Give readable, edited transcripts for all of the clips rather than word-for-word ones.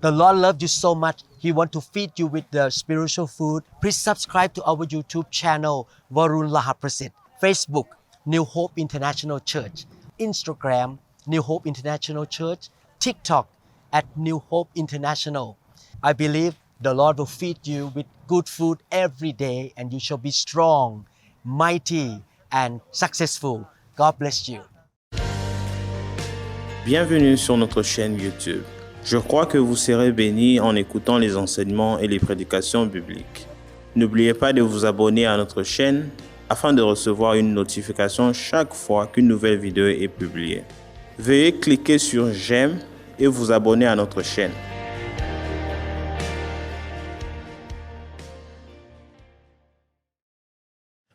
The Lord loves you so much. He wants to feed you with the spiritual food. Please subscribe to our YouTube channel, Varun Lahaprasit. Facebook, New Hope International Church. Instagram, New Hope International Church. TikTok, at New Hope International. I believe the Lord will feed you with good food every day and you shall be strong, mighty, and successful. God bless you. Bienvenue sur notre chaîne YouTube. Je crois que vous serez bénis en écoutant les enseignements et les prédications bibliques. N'oubliez pas de vous abonner à notre chaîne afin de recevoir une notification chaque fois qu'une nouvelle vidéo est publiée. Veuillez cliquer sur j'aime et vous abonner à notre chaîne.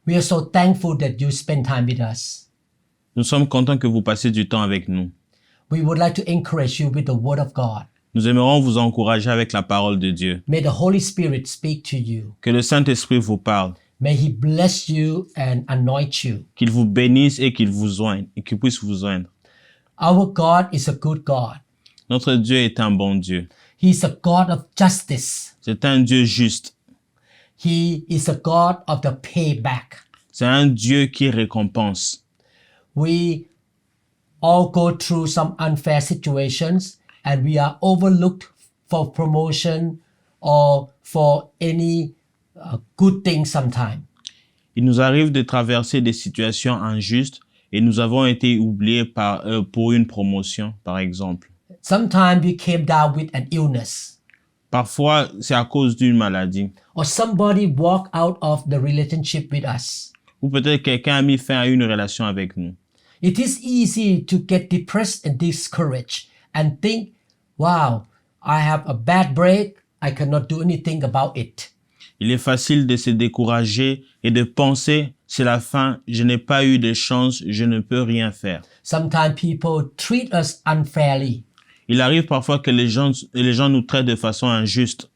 We are so thankful that you spend time with us. Nous sommes contents que vous passiez du temps avec nous. We would like to encourage you with the Word of God. Nous aimerons vous encourager avec la parole de Dieu. May the Holy Spirit speak to you. Que le Saint-Esprit vous parle. May He bless you and anoint you. Qu'il vous bénisse et qu'il vous oigne, et qu'il puisse vous oindre. Our God is a good God. Notre Dieu est un bon Dieu. He is a God of justice. C'est un Dieu juste. He is a God of the payback. C'est un Dieu qui récompense. We all go through some unfair situations and we are overlooked for promotion or for any good thing sometime. Il nous arrive de traverser des situations injustes et nous avons été oubliés pour une promotion, par exemple. Sometimes we came down with an illness. Parfois, c'est à cause d'une maladie. Or somebody walked out of the relationship with us. Ou peut-être quelqu'un a mis fin à une relation avec nous. It is easy to get depressed and discouraged and think, wow, I have a bad break. I cannot do anything about it. Il est facile de se décourager et de penser, c'est la fin, je n'ai pas eu de chance, je ne peux rien faire. Sometimes people treat us unfairly. Il arrive parfois que les gens nous traitent de façon injuste.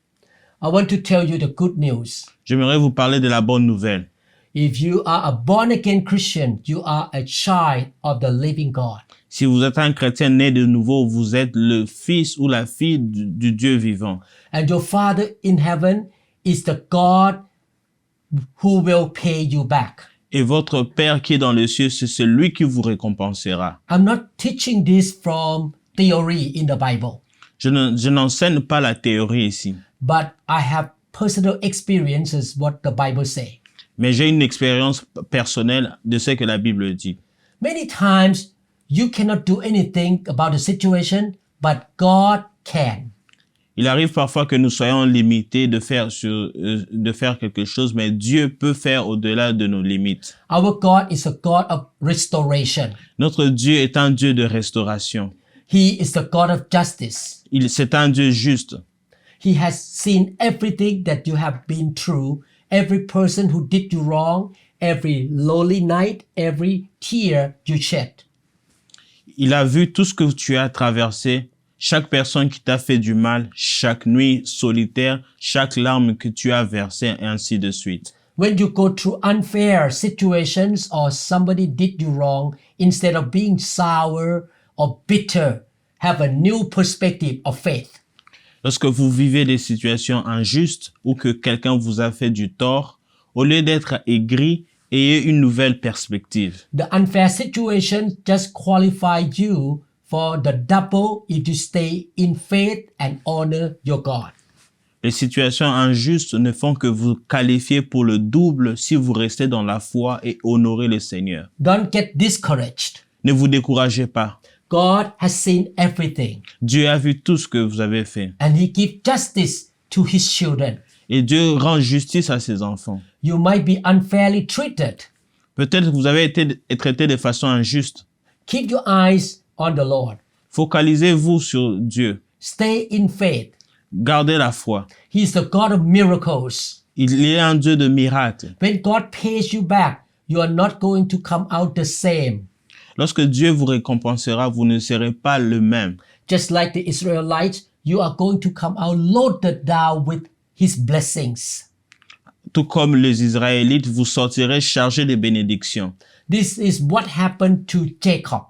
I want to tell you the good news. J'aimerais vous parler de la bonne nouvelle. If you are a born-again Christian, you are a child of the living God. Si vous êtes un chrétien né de nouveau, vous êtes le fils ou la fille du Dieu vivant. And your Father in heaven is the God who will pay you back. Et votre Père qui est dans les cieux, c'est celui qui vous récompensera. I'm not teaching this from theory in the Bible, Je n'enseigne pas la théorie ici, but I have personal experiences what the Bible say. mais j'ai une expérience personnelle de ce que la Bible dit. Many times you cannot do anything about the situation, but God can. Il arrive parfois que nous soyons limités de faire quelque chose, mais Dieu peut faire au-delà de nos limites. Our God is a God of restoration. Notre Dieu est un Dieu de restauration. He is the God of justice. C'est un Dieu juste. He has seen everything that you have been through, every person who did you wrong, every lonely night, every tear you shed. Il a vu tout ce que tu as traversé, chaque personne qui t'a fait du mal, chaque nuit solitaire, chaque larme que tu as versée, et ainsi de suite. When you go through unfair situations or somebody did you wrong, instead of being sour or bitter, have a new perspective of faith. Lorsque vous vivez des situations injustes ou que quelqu'un vous a fait du tort, au lieu d'être aigri, ayez une nouvelle perspective. The unfair situation just qualified you for the double if you stay in faith and honor your God. Les situations injustes ne font que vous qualifier pour le double si vous restez dans la foi et honorez le Seigneur. Don't get discouraged. Ne vous découragez pas. God has seen everything. Dieu a vu tout ce que vous avez fait. And He gives justice to His children. Et Dieu rend justice à ses enfants. You might be unfairly treated. Peut-être que vous avez été traité de façon injuste. Keep your eyes on the Lord. Focalisez-vous sur Dieu. Stay in faith. Gardez la foi. He is the God of miracles. Il est un Dieu de miracles. When God pays you back, you are not going to come out the same. Lorsque Dieu vous récompensera, vous ne serez pas le même. Just like the Israelites, you are going to come out loaded down with His blessings. Tout comme les Israélites, vous sortirez chargés de bénédictions. This is what happened to Jacob.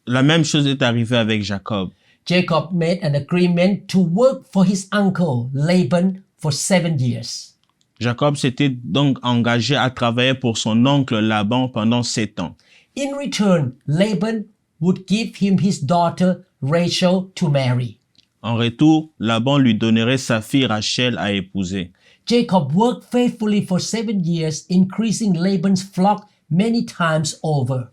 La même chose est arrivée avec Jacob. Jacob made an agreement to work for his uncle Laban for 7 years. Jacob s'était donc engagé à travailler pour son oncle Laban pendant 7 ans. In return, Laban would give him his daughter Rachel to marry. En retour, Laban lui donnerait sa fille Rachel à épouser. Jacob worked faithfully for 7 years, increasing Laban's flock many times over.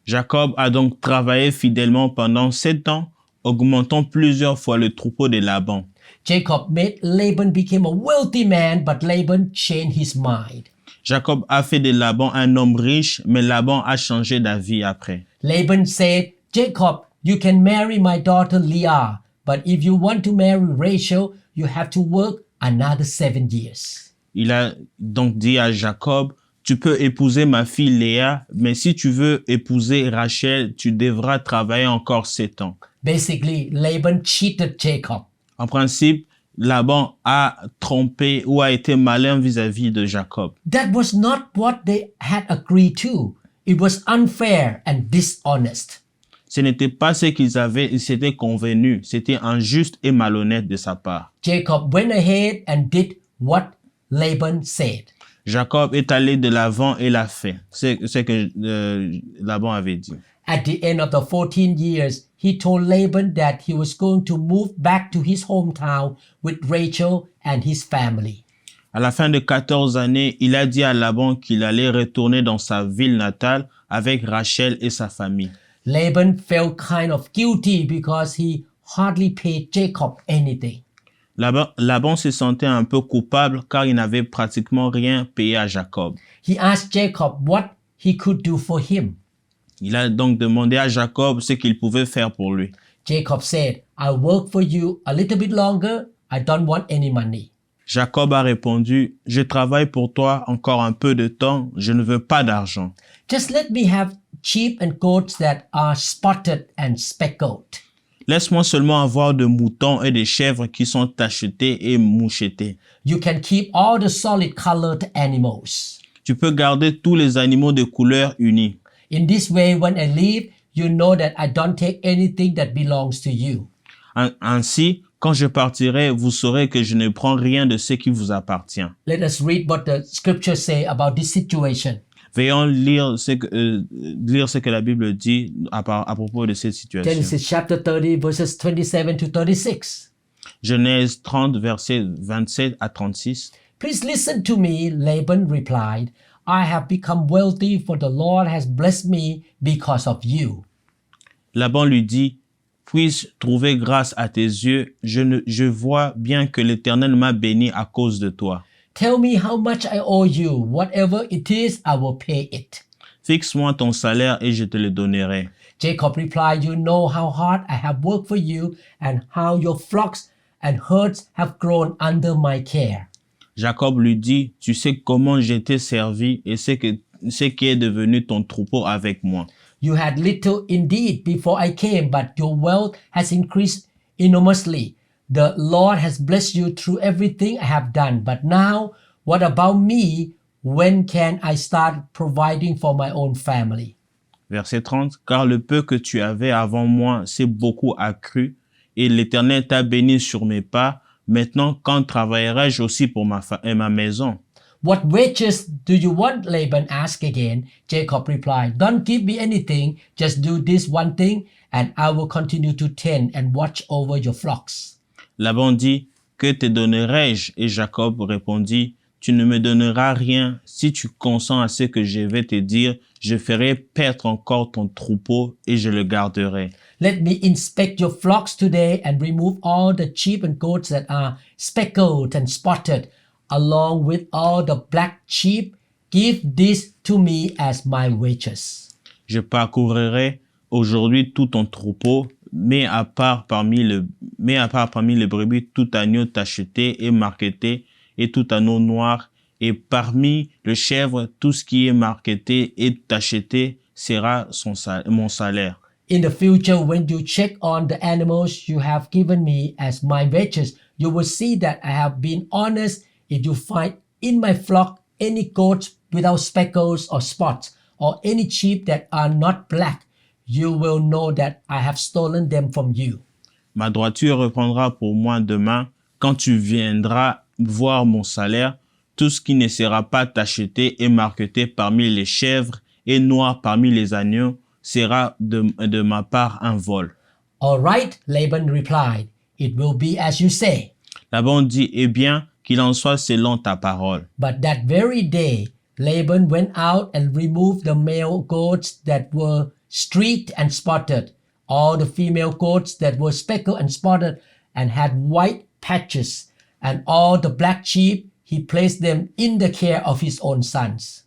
Jacob a donc travaillé fidèlement pendant 7 ans, augmentant plusieurs fois le troupeau de Laban. Jacob made Laban become a wealthy man, but Laban changed his mind. Jacob a fait de Laban un homme riche, mais Laban a changé d'avis après. Laban said, Jacob, you can marry my daughter Leah, but if you want to marry Rachel, you have to work another 7 years. Il a donc dit à Jacob, tu peux épouser ma fille Léa, mais si tu veux épouser Rachel, tu devras travailler encore 7 ans. Basically, Laban cheated Jacob. En principe, Laban a trompé ou a été malin vis-à-vis de Jacob. That was not what they had agreed to. It was unfair and dishonest. Ce n'était pas ce ils s'étaient convenus. C'était injuste et malhonnête de sa part. Jacob went ahead and did what Laban said. Jacob est allé de l'avant et l'a fait. C'est ce que Laban avait dit. At the end of the 14 years, he told Laban that he was going to move back to his hometown with Rachel and his family. À la fin de 14 années, il a dit à Laban qu'il allait retourner dans sa ville natale avec Rachel et sa famille. Laban felt kind of guilty because he hardly paid Jacob anything. Laban se sentait un peu coupable car il n'avait pratiquement rien payé à Jacob. He asked Jacob what he could do for him. Il a donc demandé à Jacob ce qu'il pouvait faire pour lui. Jacob said, I'll work for you a little bit longer. I don't want any money. Jacob a répondu, je travaille pour toi encore un peu de temps, je ne veux pas d'argent. Just let me have sheep and goats that are spotted and speckled. Laisse-moi seulement avoir de moutons et des chèvres qui sont tachetés et mouchetés. You can keep all the solid colored animals. Tu peux garder tous les animaux de couleur unie. In this way, when I leave, you know that I don't take anything that belongs to you. Ainsi, quand je partirai, vous saurez que je ne prends rien de ce qui vous appartient. Let us read what the scriptures say about this situation. Veillons lire ce que la Bible dit à propos de cette situation. Genesis chapter 30, verses 27 to 36. Genèse 30, versets 27 à 36. Please listen to me, Laban replied. I have become wealthy, for the Lord has blessed me because of you. Laban lui dit, puis-je trouver grâce à tes yeux? Je vois bien que l'Éternel m'a béni à cause de toi. Tell me how much I owe you. Whatever it is, I will pay it. Fixe-moi ton salaire et je te le donnerai. Jacob replied, you know how hard I have worked for you and how your flocks and herds have grown under my care. Jacob lui dit, tu sais comment je t'ai servi et ce qui est devenu ton troupeau avec moi. You had little indeed before I came, but your wealth has increased enormously. The Lord has blessed you through everything I have done. But now, what about me? When can I start providing for my own family? Verset 30. Car le peu que tu avais avant moi s'est beaucoup accru, et l'Éternel t'a béni sur mes pas. Maintenant, quand travaillerai-je aussi pour ma maison? What wages do you want? Laban asked again. Jacob replied, don't give me anything. Just do this one thing, and I will continue to tend and watch over your flocks. Laban dit, que te donnerai-je? Et Jacob répondit, tu ne me donneras rien. Si tu consens à ce que je vais te dire, je ferai paître encore ton troupeau et je le garderai. Let me inspect your flocks today and remove all the sheep and goats that are speckled and spotted, along with all the black sheep. Give this to me as my wages. Je parcourrai aujourd'hui tout ton troupeau, mets à part parmi les brebis tout agneau tacheté et marqueté et tout agneau noir, et parmi le chèvre tout ce qui est marqueté et tacheté sera mon salaire. In the future, when you check on the animals you have given me as my wages, you will see that I have been honest. If you find in my flock any goats without speckles or spots, or any sheep that are not black, you will know that I have stolen them from you. Ma droiture reprendra pour moi demain, quand tu viendras voir mon salaire. Tout ce qui ne sera pas tacheté et marqueté parmi les chèvres et noir parmi les agneaux sera de ma part un vol. All right, Laban replied, it will be as you say. Laban dit, eh bien, qu'il en soit selon ta parole. But that very day, Laban went out and removed the male goats that were streaked and spotted, all the female goats that were speckled and spotted and had white patches, and all the black sheep, he placed them in the care of his own sons.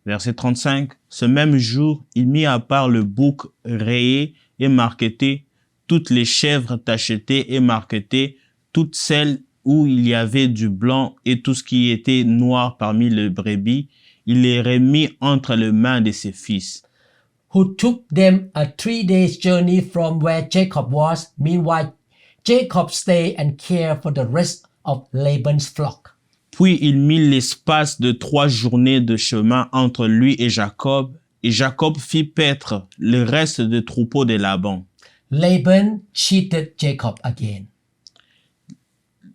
Verset 35. Ce même jour, il mit à part le bouc rayé et marqueté, toutes les chèvres tachetées et marquetées, toutes celles où il y avait du blanc et tout ce qui était noir parmi les brebis, il les remit entre les mains de ses fils. Who took them a 3 days journey from where Jacob was. Meanwhile, Jacob stayed and cared for the rest of Laban's flock. Puis il mit l'espace de 3 journées de chemin entre lui et Jacob fit paître le reste des troupeaux de Laban. Laban cheated Jacob again.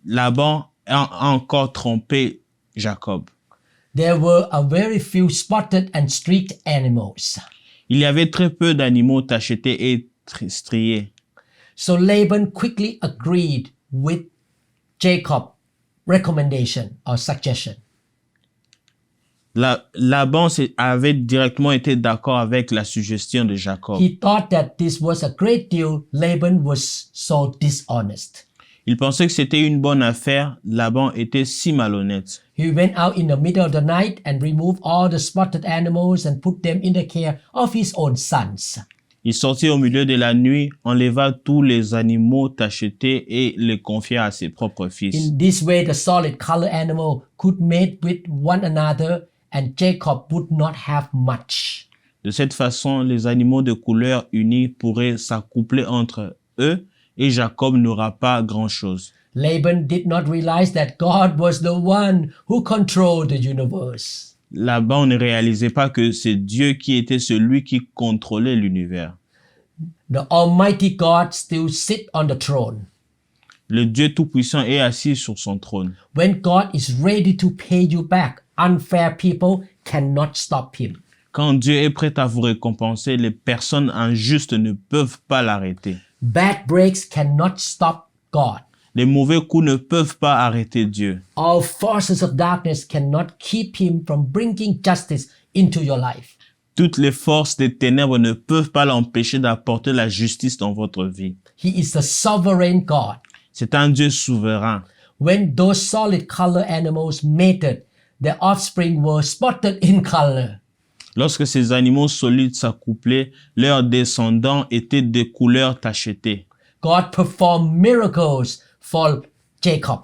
Laban a encore trompé Jacob. There were a very few spotted and streaked animals. Il y avait très peu d'animaux tachetés et striés. So Laban quickly agreed with Jacob's recommendation or suggestion. Laban avait directement été d'accord avec la suggestion de Jacob. He thought that this was a great deal. Laban was so dishonest. Il pensait que c'était une bonne affaire. Laban était si malhonnête. He went out in the middle of the night and removed all the spotted animals and put them in the care of his own sons. Il sortit au milieu de la nuit, enleva tous les animaux tachetés et les confia à ses propres fils. In this way, the solid color animal could mate with one another and Jacob would not have much. De cette façon, les animaux de couleur unie pourraient s'accoupler entre eux et Jacob n'aura pas grand-chose. Laban did not realize that God was the one who controlled the universe. Laban ne réalisait pas que c'est Dieu qui était celui qui contrôlait l'univers. The Almighty God still sits on the throne. Le Dieu Tout-Puissant est assis sur son trône. When God is ready to pay you back, unfair people cannot stop him. Quand Dieu est prêt à vous récompenser, les personnes injustes ne peuvent pas l'arrêter. Bad breaks cannot stop God. Les mauvais coups ne peuvent pas arrêter Dieu. All forces of darkness cannot keep him from bringing justice into your life. Toutes les forces des ténèbres ne peuvent pas l'empêcher d'apporter la justice dans votre vie. He is the sovereign God. C'est un Dieu souverain. When those solid color animals mated, their offspring were spotted in color. Lorsque ces animaux solides s'accouplaient, leurs descendants étaient de couleurs tachetées. God performed miracles for Jacob.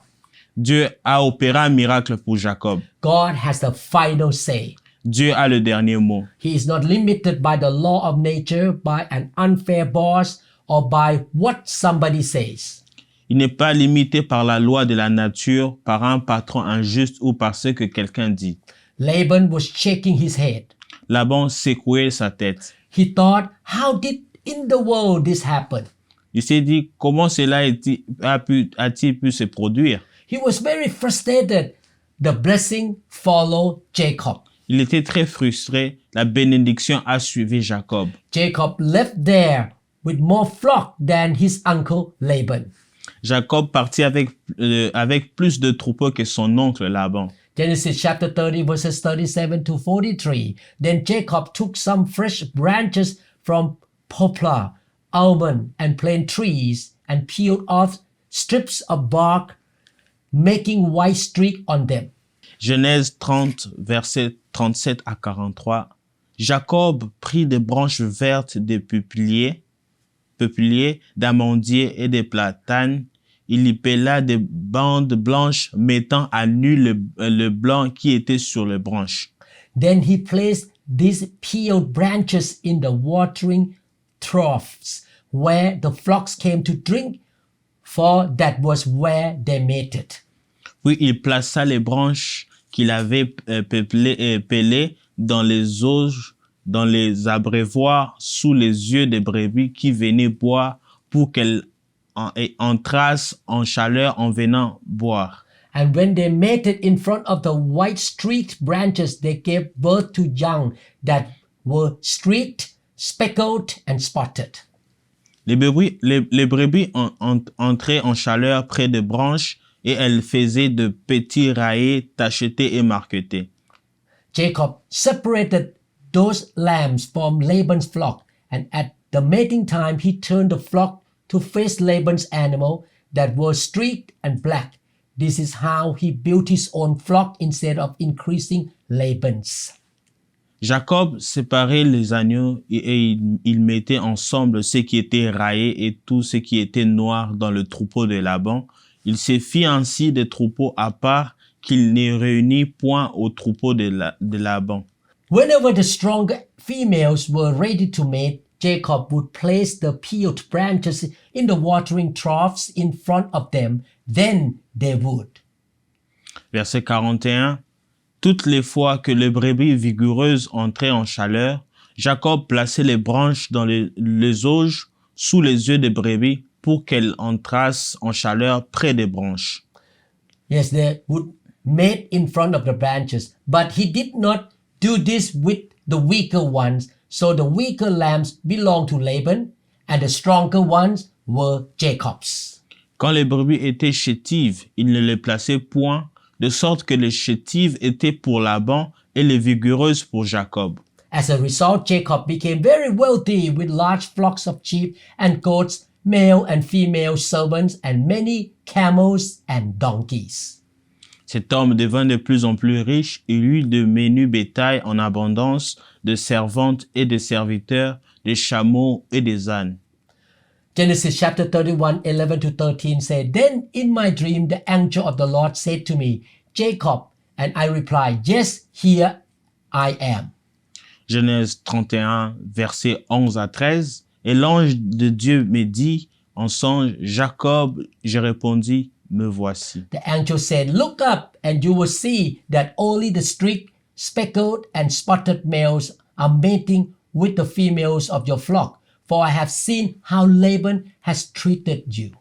Dieu a opéré un miracle pour Jacob. God has the final say. Dieu a le dernier mot. He is not limited by the law of nature, by an unfair boss, or by what somebody says. Il n'est pas limité par la loi de la nature, par un patron injuste ou par ce que quelqu'un dit. Laban was shaking his head. Laban secouait sa tête. He thought, how did in the world this happen? Il s'est dit, comment cela a-t-il pu se produire? He was very frustrated. The blessing followed Jacob. Il était très frustré. La bénédiction a suivi Jacob. Jacob left there with more flock than his uncle Laban. Jacob partit avec plus de troupeaux que son oncle Laban. Genesis chapter 30 verses 37 to 43. Then Jacob took some fresh branches from poplar, almond, and plane trees and peeled off strips of bark, making white streak on them. Genèse 30, versets 37 à 43. Jacob prit des branches vertes des peupliers, d'amandiers et des platanes. Il y pela des bandes blanches mettant à nu le blanc qui était sur les branches. Then he placed these peeled branches in the watering troughs where the flocks came to drink, for that was where they mated. Puis il plaça les branches qu'il avait pelées dans les auges, dans les abreuvoirs, sous les yeux des brebis qui venaient boire pour qu'elles trace, en chaleur, en venant boire. And when they mated in front of the white streaked branches, they gave birth to young that were streaked, speckled, and spotted. Les brebis entraient en chaleur près des branches et elles faisaient de petits raillés tachetés et marquetés. Jacob separated those lambs from Laban's flock, and at the mating time he turned the flock to face Laban's animal that were streaked and black. This is how he built his own flock instead of increasing Laban's. Jacob séparait les agneaux et il mettait ensemble ce qui était raillé et tout ce qui était noir dans le troupeau de Laban. Il se fit ainsi des troupeaux à part qu'il ne réunit point au troupeau de Laban. Whenever the strong females were ready to mate, Jacob would place the peeled branches in the watering troughs in front of them. Then they would. Verset 41. Toutes les fois que les brebis vigoureuses entraient en chaleur, Jacob plaçait les branches dans les auges sous les yeux des brebis pour qu'elles entrassent en chaleur près des branches. Yes, they would mate in front of the branches, but he did not do this with the weaker ones. So the weaker lambs belonged to Laban, and the stronger ones were Jacob's. Quand les brebis étaient chétives, il ne les plaçait point, de sorte que les chétives étaient pour Laban et les vigoureuses pour Jacob. As a result, Jacob became very wealthy with large flocks of sheep and goats, male and female servants, and many camels and donkeys. Cet homme devint de plus en plus riche et eut de menus bétail en abondance, de servantes et de serviteurs, des chameaux et des ânes. Genesis chapter 31, 11 to 13 said, Then in my dream the angel of the Lord said to me, Jacob, and I replied, Yes, here I am. Genèse 31, versets 11 à 13. Et l'ange de Dieu me dit en songe, Jacob, je répondis, me voici. The angel said, Look up, and you will see that only the streaked, speckled, and spotted males are mating with the females of your flock. For I have seen how Laban has treated you.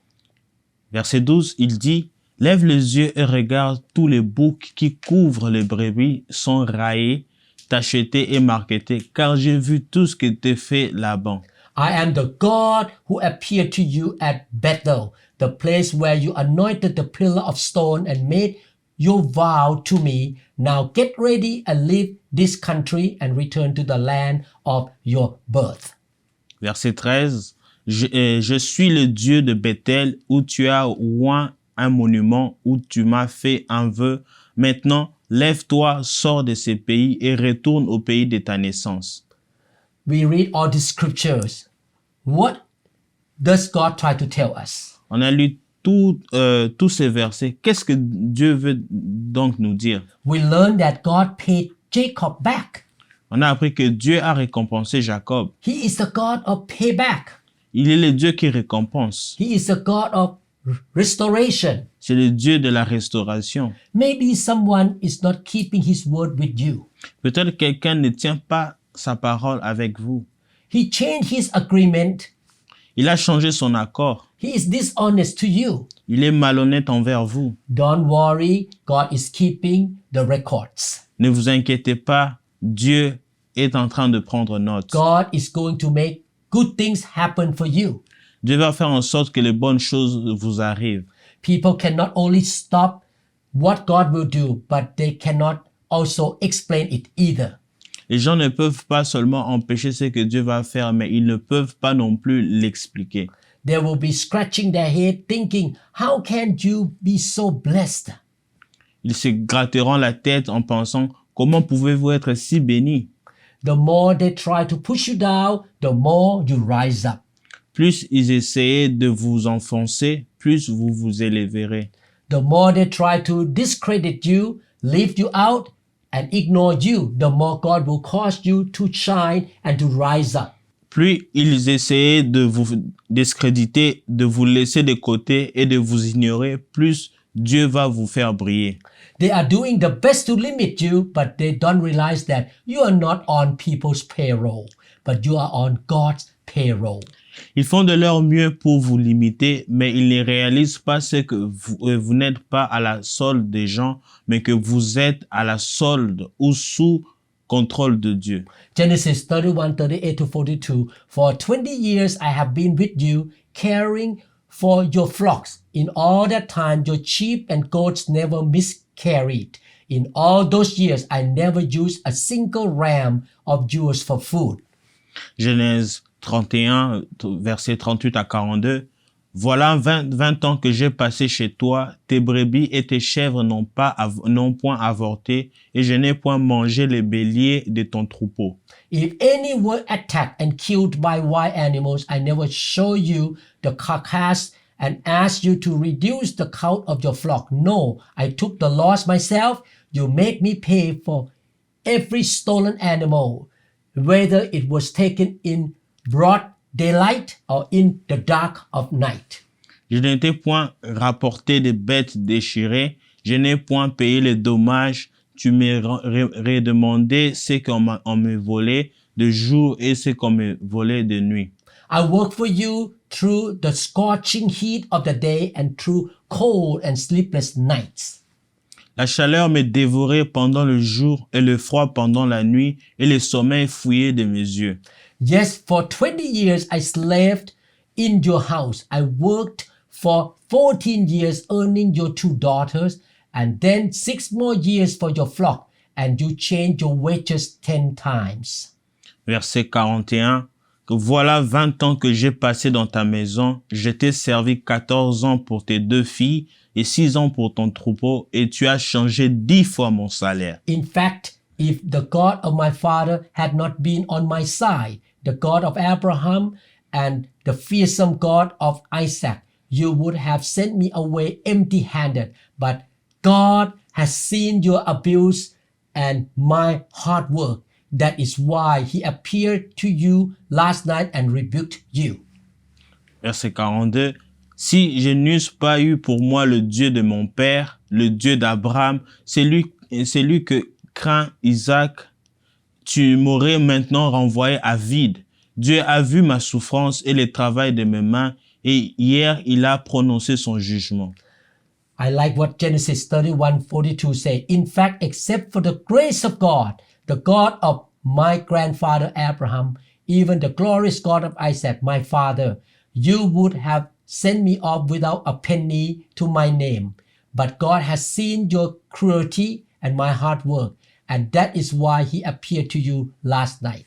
Verset 12, il dit, Lève les yeux et regarde tous les boucs qui couvrent les brebis sont raillés, tachetés et marquetés, car j'ai vu tout ce que te fait Laban. I am the God who appeared to you at Bethel, the place where you anointed the pillar of stone and made your vow to me. Now get ready and leave this country and return to the land of your birth. Verset 13, je suis le Dieu de Bethel, où tu as oint un monument, où tu m'as fait un vœu. Maintenant, lève-toi, sors de ce pays et retourne au pays de ta naissance. We read all the scriptures. What does God try to tell us? On a lu tous ces versets. Qu'est-ce que Dieu veut donc nous dire? We learn that God paid Jacob back. On a appris que Dieu a récompensé Jacob. He is the God of payback. Il est le Dieu qui récompense. He is the God of restoration. C'est le Dieu de la restauration. Maybe someone is not keeping his word with you. Peut-être quelqu'un ne tient pas sa parole avec vous. He changed his agreement. Il a changé son accord. He is dishonest to you. Il est malhonnête envers vous. Don't worry, God is keeping the records. Ne vous inquiétez pas, Dieu est en train de prendre note. God is going to make good things happen for you. Dieu va faire en sorte que les bonnes choses vous arrivent. People cannot only stop what God will do, but they cannot also explain it either. Les gens ne peuvent pas seulement empêcher ce que Dieu va faire, mais ils ne peuvent pas non plus l'expliquer. They will be scratching their head thinking, how can you be so blessed? Ils se gratteront la tête en pensant, comment pouvez-vous être si béni? The more they try to push you down, the more you rise up. Plus ils essaient de vous enfoncer, plus vous vous élèverez. The more they try to discredit you, leave you out, and ignore you, the more God will cause you to shine and to rise up. Plus ils essaient de vous discréditer, de vous laisser de côté et de vous ignorer, plus Dieu va vous faire briller. They are doing the best to limit you, but they don't realize that you are not on people's payroll, but you are on God's payroll. Ils font de leur mieux pour vous limiter, mais ils ne réalisent pas ce que vous n'êtes pas à la solde des gens, mais que vous êtes à la solde ou sous contrôle de Dieu. Genesis 31, 38 to 42. For 20 years I have been with you, caring for your flocks. In all that time, your sheep and goats never miscarried. In all those years, I never used a single ram of yours for food. Genèse 31, versets 38 à 42. Voilà 20 ans que j'ai passé chez toi, tes brebis et tes chèvres n'ont point avorté, et je n'ai point mangé les béliers de ton troupeau. If any were attacked and killed by wild animals, I never show you the carcass and asked you to reduce the count of your flock. No, I took the loss myself. You make me pay for every stolen animal, whether it was taken in broad daylight or in the dark of night. Je n'étais point rapporté des bêtes déchirées, je n'ai point payé les dommages, tu m'as redemandé ce qu'on me volait de jour et ce qu'on me volait de nuit. I work for you through the scorching heat of the day and through cold and sleepless nights. La chaleur me dévorait pendant le jour et le froid pendant la nuit et le sommeil fouillait de mes yeux. Yes, for 20 years I slaved in your house. I worked for 14 years earning your 2 daughters and then 6 more years for your flock, and you changed your wages 10 times. Verset 41. Que voilà 20 ans que j'ai passé dans ta maison. Je t'ai servi 14 ans pour tes 2 filles et 6 ans pour ton troupeau et tu as changé 10 fois mon salaire. In fact, if the God of my father had not been on my side, the God of Abraham and the fearsome God of Isaac, you would have sent me away empty-handed. But God has seen your abuse and my hard work. That is why he appeared to you last night and rebuked you. Verset 42. Si je n'eusse pas eu pour moi le Dieu de mon père, le Dieu d'Abraham, celui que craint Isaac, tu m'aurais maintenant renvoyé à vide. Dieu a vu ma souffrance et le travail de mes mains, et hier il a prononcé son jugement. I like what Genesis 31:42 say. In fact, except for the grace of God, the God of my grandfather Abraham, even the glorious God of Isaac, my father, you would have sent me off without a penny to my name. But God has seen your cruelty and my hard work, and that is why he appeared to you last night.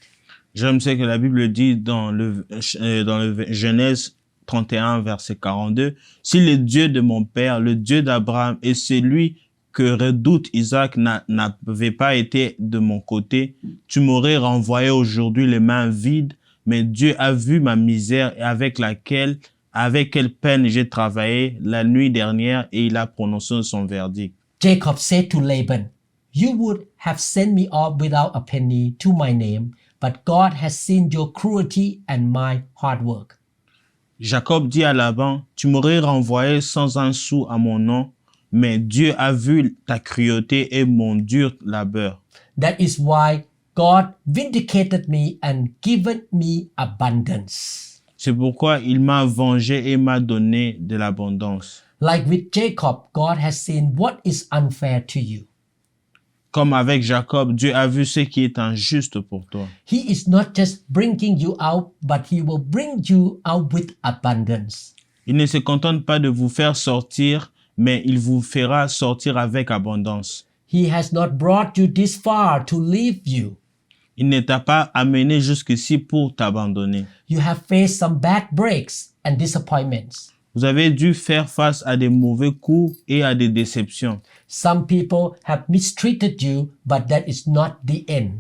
J'aime ce que la Bible dit dans le Genèse 31, verset 42. Si le Dieu de mon père, le Dieu d'Abraham et celui que redoute Isaac n'avait pas été de mon côté, tu m'aurais renvoyé aujourd'hui les mains vides, mais Dieu a vu ma misère et avec quelle peine j'ai travaillé la nuit dernière et il a prononcé son verdict. Jacob said to Laban, you would have sent me off without a penny to my name, but God has seen your cruelty and my hard work. Jacob dit à Laban, tu m'aurais renvoyé sans un sou à mon nom, mais Dieu a vu ta cruauté et mon dur labeur. That is why God vindicated me and given me abundance. C'est pourquoi il m'a vengé et m'a donné de l'abondance. Like with Jacob, God has seen what is unfair to you. Comme avec Jacob, Dieu a vu ce qui est injuste pour toi. He is not just bringing you out, but he will bring you out with abundance. Il ne se contente pas de vous faire sortir, mais il vous fera sortir avec abondance. He has not brought you this far to leave you. Il ne t'a pas amené jusqu'ici pour t'abandonner. You have faced some bad breaks and disappointments. Vous avez dû faire face à des mauvais coups et à des déceptions. Some people have mistreated you, but that is not the end.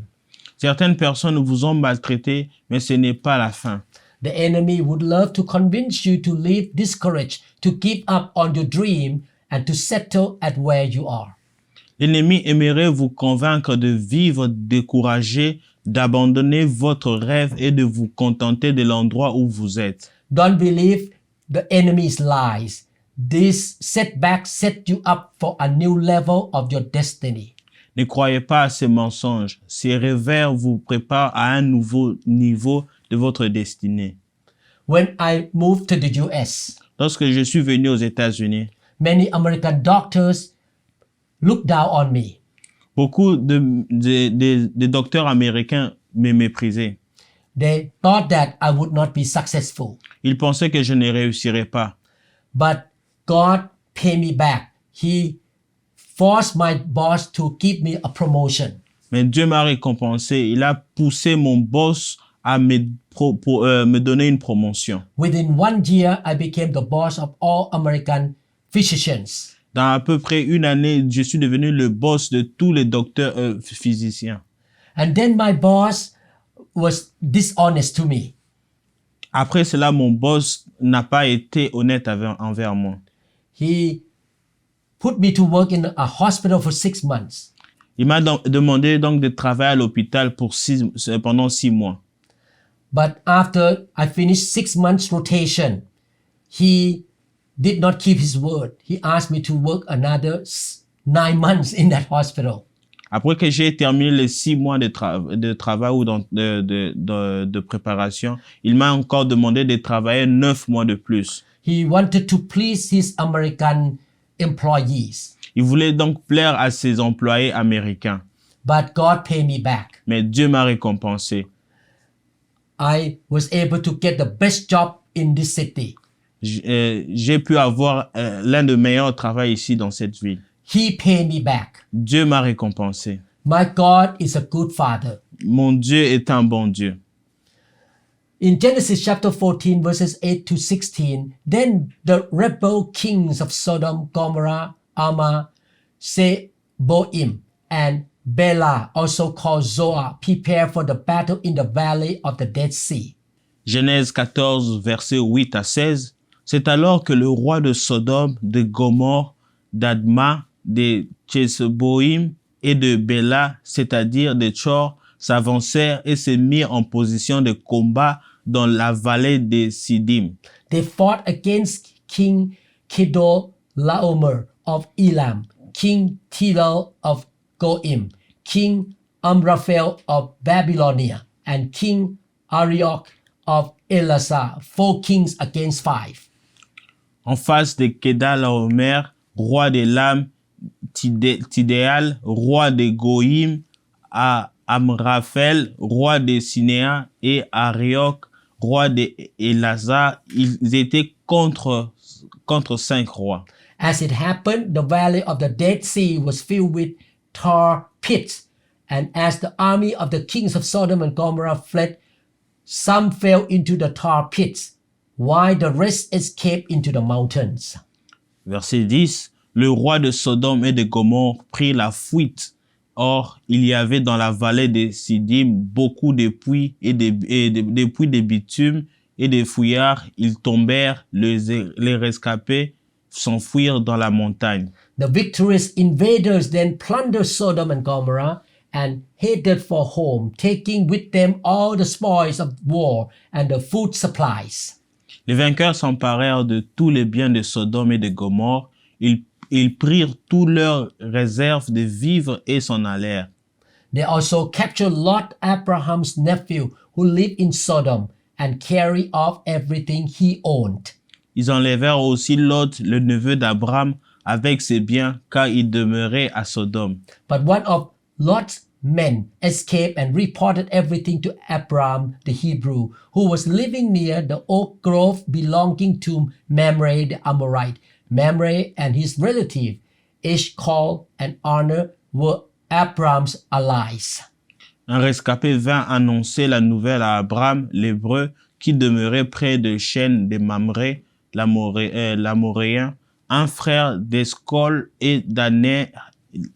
Certaines personnes vous ont maltraité, mais ce n'est pas la fin. The enemy would love to convince you to live discouraged, to give up on your dream, and to settle at where you are. L'ennemi aimerait vous convaincre de vivre découragé, d'abandonner votre rêve et de vous contenter de l'endroit où vous êtes. Don't believe the enemy's lies. This setback set you up for a new level of your destiny. Ne croyez pas à ces mensonges. Ces revers vous préparent à un nouveau niveau de votre destinée. When I moved to the US, Lorsque je suis venu aux États-Unis, many American doctors looked down on me. beaucoup de docteurs américains me méprisaient. They thought that I would not be successful. Ils pensaient que je ne réussirais pas. But God paid me back. He forced my boss to give me a promotion. Mais Dieu m'a récompensé. Il a poussé mon boss à me donner une promotion. Within 1 year, I became the boss of all American physicians. Dans à peu près une année, je suis devenu le boss de tous les docteurs physiciens. And then my boss was dishonest to me. Après cela, mon boss n'a pas été honnête envers moi. He put me to work in a hospital for 6 months. Il m'a demandé donc de travailler à l'hôpital pendant 6 mois. But after I finished 6 months rotation, he did not keep his word. He asked me to work another 9 months in that hospital. Après que j'ai terminé les 6 mois de travail ou de préparation, il m'a encore demandé de travailler 9 mois de plus. He wanted to please his American employees. Il voulait donc plaire à ses employés américains. But God paid me back. Mais Dieu m'a récompensé. I was able to get the best job in this city. J'ai pu avoir l'un des meilleurs travaux ici dans cette ville. He paid me back. Dieu m'a récompensé. My God is a good father. Mon Dieu est un bon Dieu. In Genesis chapter 14 verses 8 to 16, then the rebel kings of Sodom, Gomorrah, Admah, Zeboim, and Bela, also called Zoar, prepare for the battle in the valley of the Dead Sea. Genèse 14, versets 8 à 16. C'est alors que le roi de Sodome, de Gomorrhe, d'Adma, de Zeboim et de Bela, c'est-à-dire de Tchor, s'avancèrent et se mirent en position de combat dans la vallée de Siddim. They fought against King Kedorlaomer of Elam, King Tilal of Goim, King Amraphel of Babylonia, and King Arioch of Elasar, 4 kings against 5. En face de Kedorlaomer, roi d'Élam, Tidéal, roi de Goïm, à Amraphel, roi de Sinéa, et Arioch, roi d'Élasar, ils étaient contre 5 rois. As it happened, the valley of the Dead Sea was filled with tar pits, and as the army of the kings of Sodom and Gomorrah fled, some fell into the tar pits, while the rest escaped into the mountains. Verset 10. Le roi de Sodome et de Gomorrhe prit la fuite. Or, il y avait dans la vallée de Siddim beaucoup de puits et des puits de bitume et de fouillards. Ils tombèrent, les rescapés s'enfuirent dans la montagne. The victorious invaders then plundered Sodom and Gomorrah and headed for home, taking with them all the spoils of war and the food supplies. Les vainqueurs s'emparèrent de tous les biens de Sodome et de Gomorrhe. Ils prirent toutes leurs réserves de vivres et s'en allèrent. They also captured Lot, Abraham's nephew, who lived in Sodom, and carried off everything he owned. Ils enlevèrent aussi Lot, le neveu d'Abraham, avec ses biens, car il demeurait à Sodome. But one of Lot's men escaped and reported everything to Abraham the Hebrew, who was living near the oak grove belonging to Mamre the Amorite. Mamre and his relative, Eshcol and Aner, were Abraham's allies. Un rescapé vint annoncer la nouvelle à Abraham, l'Hébreu, qui demeurait près de Chêne de Mamré, l'Amoréen, un frère d'Eshcol et d'Aner.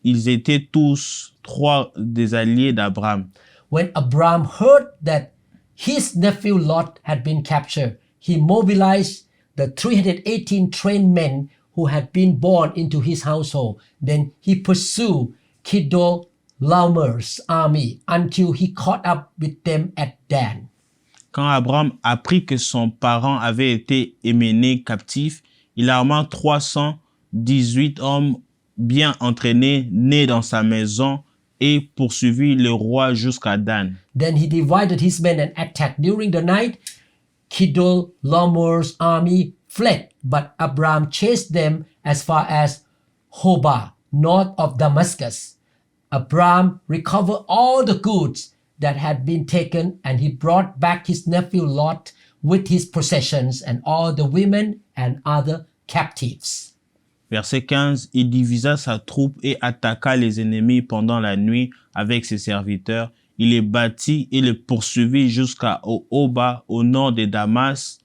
Ils étaient tous 3 des alliés d'Abraham. When Abraham heard that his nephew Lot had been captured, he mobilized the 318 trained men who had been born into his household. Then he pursued Kedorlaomer's army until he caught up with them at Dan. Quand Abraham apprit que son parent avait été emmené captif, il arma 318 hommes bien entraînés, nés dans sa maison, et poursuivit le roi jusqu'à Dan. Then he divided his men and attacked. During the night, Chedorlaomer's army fled, but Abraham chased them as far as Hobah, north of Damascus. Abraham recovered all the goods that had been taken, and he brought back his nephew Lot with his possessions and all the women and other captives. Verset 15, il divisa sa troupe et attaqua les ennemis pendant la nuit avec ses serviteurs. Il les battit et les poursuivit jusqu'à Hoba, au nord de Damas,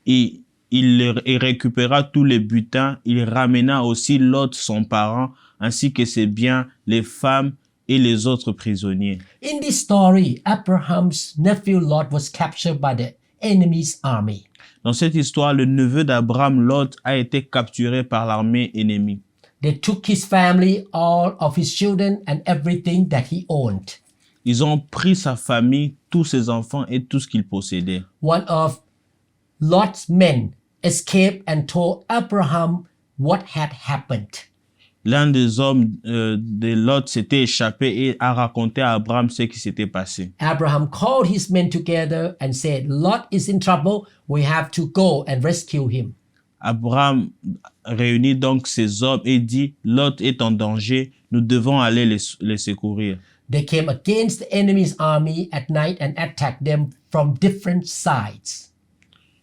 et il récupéra tous les butins. Il ramena aussi Lot, son parent, ainsi que ses biens, les femmes et les autres prisonniers. In this story, Abraham's nephew Lot was captured by the enemy's army. Dans cette histoire, le neveu d'Abraham, Lot, a été capturé par l'armée ennemie. They took his family, all of his children, and everything that he owned. Ils ont pris sa famille, tous ses enfants et tout ce qu'il possédait. One of Lot's men escaped and told Abraham what had happened. L'un des hommes de Lot s'était échappé et a raconté à Abraham ce qui s'était passé. Abraham called his men together and said, Lot is in trouble. We have to go and rescue him. Abraham réunit donc ses hommes et dit, Lot est en danger, nous devons aller les secourir. They came against the enemy's army at night and attacked them from different sides.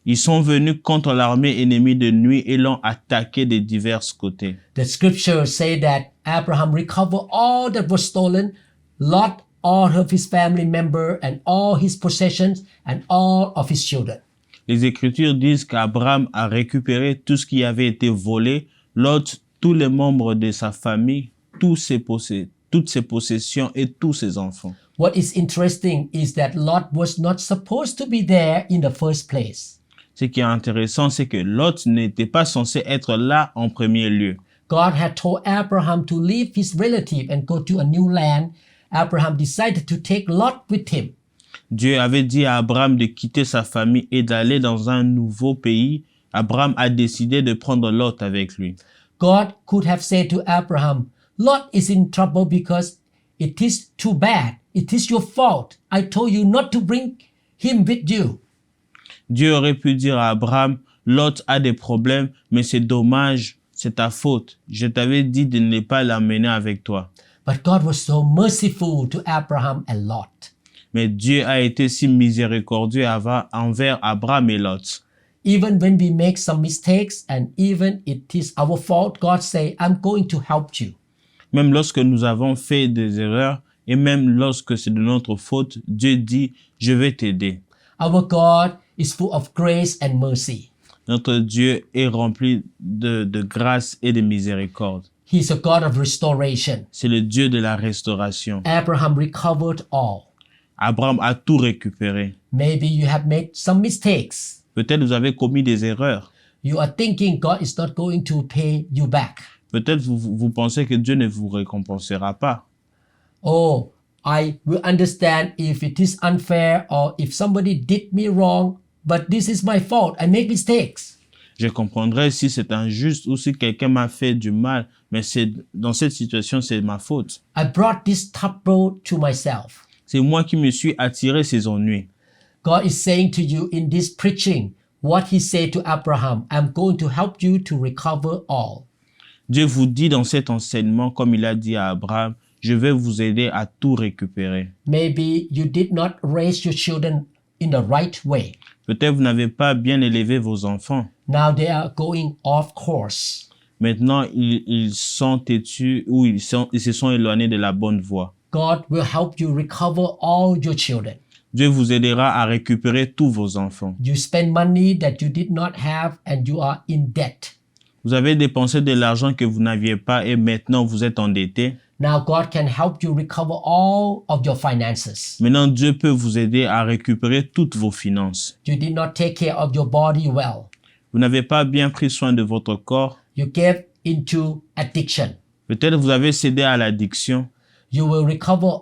Ils sont venus contre l'armée ennemie de nuit et l'ont attaqué de divers côtés. The scriptures say that Abraham recovered all that was stolen, Lot, all of his family members, and all his possessions, and all of his children. Les Écritures disent qu'Abraham a récupéré tout ce qui avait été volé, Lot, tous les membres de sa famille, toutes ses possessions et tous ses enfants. What is interesting is that Lot was not supposed to be there in the first place. Ce qui est intéressant, c'est que Lot n'était pas censé être là en premier lieu. God had told Abraham to leave his relative and go to a new land. Abraham decided to take Lot with him. Dieu avait dit à Abraham de quitter sa famille et d'aller dans un nouveau pays. Abraham a décidé de prendre Lot avec lui. God could have said to Abraham, Lot is in trouble because it is too bad. It is your fault. I told you not to bring him with you. Dieu aurait pu dire à Abraham, Lot a des problèmes, mais c'est dommage, c'est ta faute. Je t'avais dit de ne pas l'amener avec toi. But God was so merciful to Abraham and Lot. Mais Dieu a été si miséricordieux envers Abraham et Lot. Even when we make some mistakes and even it is our fault, God say, I'm going to help you. Même lorsque nous avons fait des erreurs et même lorsque c'est de notre faute, Dieu dit, je vais t'aider. Our God is full of grace and mercy. Notre Dieu est rempli de grâce et de miséricorde. He's a God of restoration. C'est le Dieu de la restauration. Abraham recovered all. Abraham a tout récupéré. Maybe you have made some mistakes. Peut-être vous avez commis des erreurs. You are thinking God is not going to pay you back. Peut-être vous pensez que Dieu ne vous récompensera pas. Oh, I will understand if it is unfair or if somebody did me wrong, but this is my fault. I make mistakes. Je comprendrai si c'est injuste ou si quelqu'un m'a fait du mal, mais dans cette situation, c'est ma faute. I brought this trouble to myself. C'est moi qui me suis attiré ces ennuis. God is saying to you in this preaching what he said to Abraham, I'm going to help you to recover all. Dieu vous dit dans cet enseignement, comme il a dit à Abraham, je vais vous aider à tout récupérer. Maybe you did not raise your children in the right way. Peut-être vous n'avez pas bien élevé vos enfants. Now they are going off course. Maintenant, ils sont têtus ou ils se sont éloignés de la bonne voie. God will help you recover all your children. Dieu vous aidera à récupérer tous vos enfants. You spend money that you did not have and you are in debt. Vous avez dépensé de l'argent que vous n'aviez pas et maintenant vous êtes endetté. Now God can help you recover all of your finances. Maintenant, Dieu peut vous aider à récupérer toutes vos finances. You did not take care of your body well. Vous n'avez pas bien pris soin de votre corps. You gave into addiction. Peut-être vous avez cédé à l'addiction. You will recover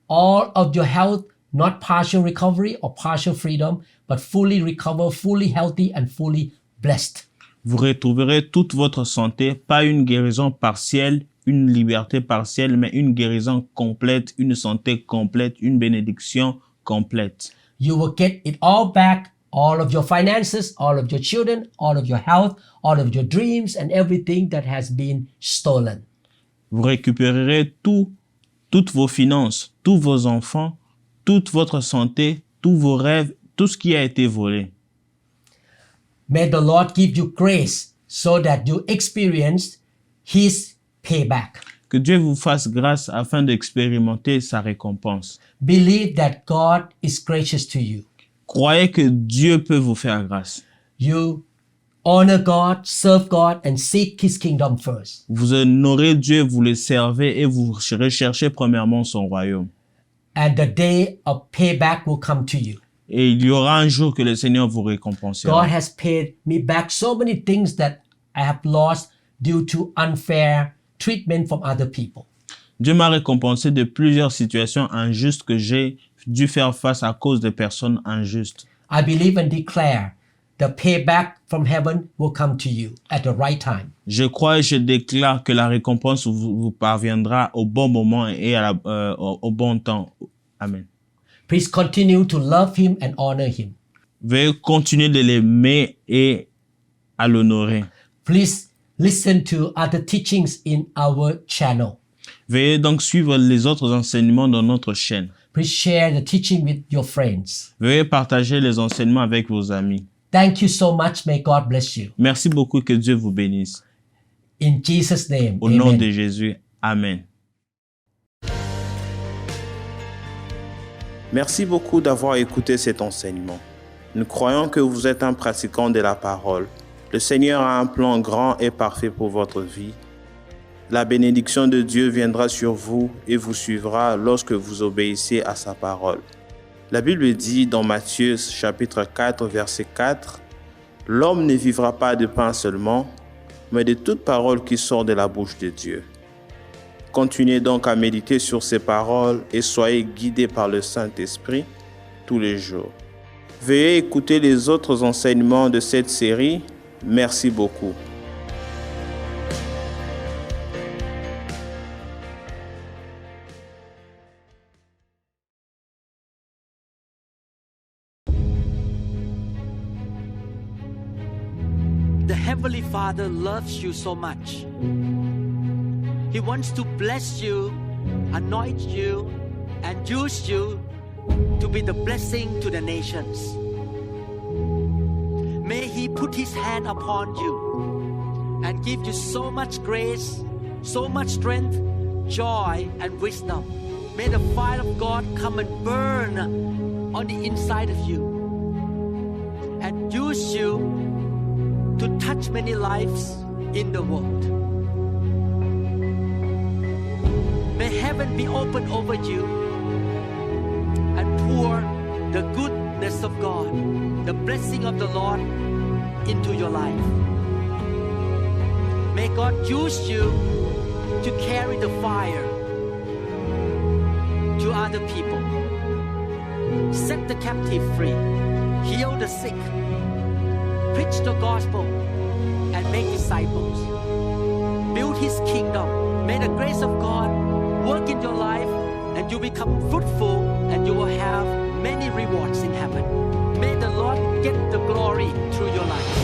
all of your health, not partial recovery or partial freedom, but fully recover, fully healthy and fully blessed. Vous retrouverez toute votre santé, pas une guérison partielle, une liberté partielle, mais une guérison complète, une santé complète, une bénédiction complète. You will get it all back all of your finances, all of your children, all of your health, all of your dreams, and everything that has been stolen. Vous récupérerez tout, toutes vos finances, tous vos enfants, toute votre santé, tous vos rêves, tout ce qui a été volé. May the Lord give you grace so that you experience His payback. Que Dieu vous fasse grâce afin d'expérimenter sa récompense. Believe that God is gracious to you. Croyez que Dieu peut vous faire grâce. You honor God, serve God, and seek His kingdom first. Vous honorez Dieu, vous le servez et vous recherchez premièrement son royaume. And the day of payback will come to you. Et il y aura un jour que le Seigneur vous récompensera. God has paid me back so many things that I have lost due to unfair treatment from other people. Dieu m'a récompensé de plusieurs situations injustes que j'ai dû faire face à cause de personnes injustes. I believe and declare the payback from heaven will come to you at the right time. Je crois et je déclare que la récompense vous parviendra au bon moment et au bon temps. Amen. Please continue to love Him and honor Him. Veuillez continuer de l'aimer et à l'honorer. Please listen to other teachings in our channel. Veuillez donc suivre les autres enseignements dans notre chaîne. Please share the teaching with your friends. Veuillez partager les enseignements avec vos amis. Thank you so much. May God bless you. Merci beaucoup, que Dieu vous bénisse. In Jesus' name, Au nom amen. de Jésus, Amen. Merci beaucoup d'avoir écouté cet enseignement. Nous croyons que vous êtes un pratiquant de la parole. Le Seigneur a un plan grand et parfait pour votre vie. La bénédiction de Dieu viendra sur vous et vous suivra lorsque vous obéissez à sa parole. La Bible dit dans Matthieu chapitre 4, verset 4, « L'homme ne vivra pas de pain seulement, mais de toute parole qui sort de la bouche de Dieu. » Continuez donc à méditer sur ces paroles et soyez guidés par le Saint-Esprit tous les jours. Veuillez écouter les autres enseignements de cette série. Merci beaucoup. The Heavenly Father loves you so much. He wants to bless you, anoint you, and use you to be the blessing to the nations. May He put His hand upon you and give you so much grace, so much strength, joy, and wisdom. May the fire of God come and burn on the inside of you and use you to touch many lives in the world. May heaven be open over you and pour the goodness of God, the blessing of the Lord into your life. May God use you to carry the fire to other people. Set the captive free, heal the sick, preach the gospel, and make disciples. Build His kingdom. May the grace of God work in your life and you become fruitful and you will have many rewards in heaven. May the Lord get the glory through your life.